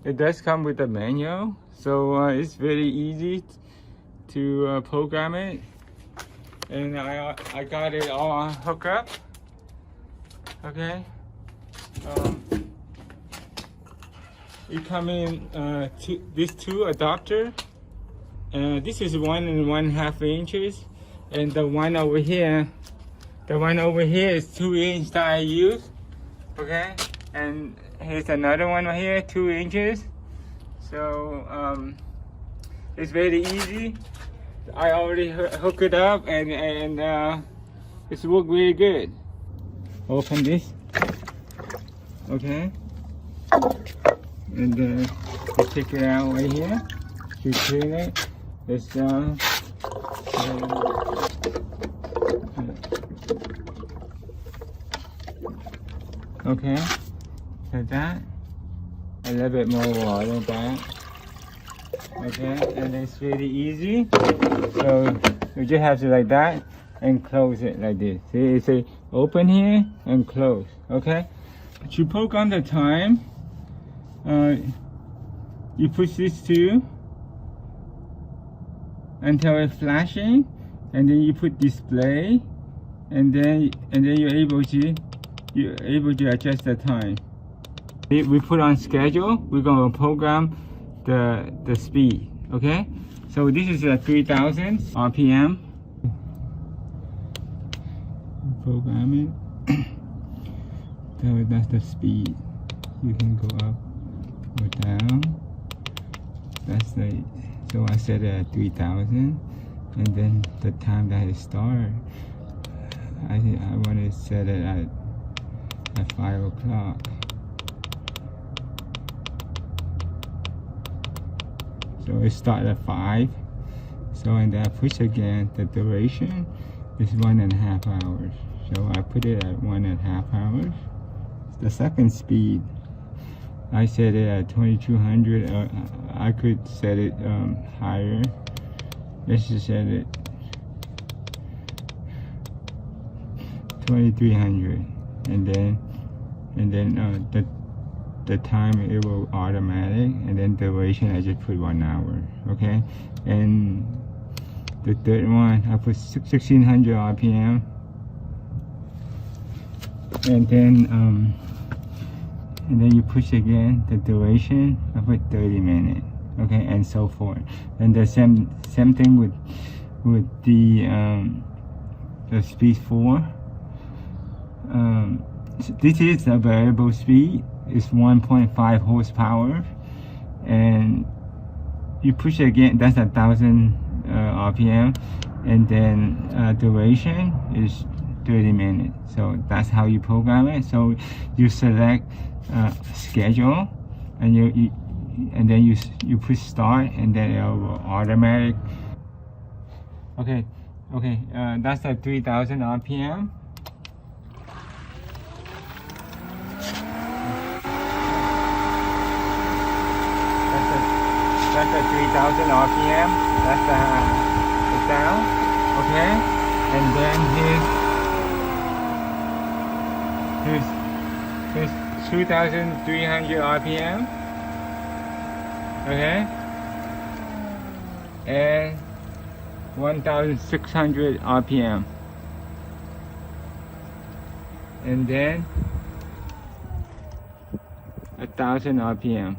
it does come with a manual, so it's very easy to program it. And I got it all hooked up. Okay. It come in these two adapter. This is 1 1/2 inches, and the one over here is 2 inch that I use. Okay, and here's another one right here, 2 inches. So it's very easy. I already hooked it up, and it's worked really good. Open this. Okay, and then you take it out right here. You clean it. It's okay, like that. A little bit more water like that. Okay, and it's really easy. So you just have to like that and close it like this. See, it's a open here and close. Okay. To program the time, you push this to until it's flashing, and then you put display, and then you're able to adjust the time. We put on schedule. We're gonna program the speed. Okay, so this is a 3000 RPM. Program it. So that's the speed. You can go up or down. That's the, so I set it at 3000, and then the time that it starts, I want to set it at 5 o'clock. So it starts at 5. So and then I push again. The duration is 1.5 hours. So I put it at 1.5 hours. The second speed, I set it at 2200. I could set it higher. Let's just set it 2300, and then the time it will automatic, and then duration I just put 1 hour. Okay, and the third one I put 1600 RPM, and then you push again. The duration I put 30 minutes. Okay, and so forth. And the same thing with the speed 4. This is a variable speed. It's 1.5 horsepower, and you push again. That's 1000 RPM, and then duration is 30 minutes. So that's how you program it. So you select schedule, and and then you push start, and then it will automatic. Okay, that's at 3000 RPM. That's at 3000 RPM. That's the sound. Okay, and then here's 2300 RPM. Okay, and 1600 RPM, and then 1000 RPM.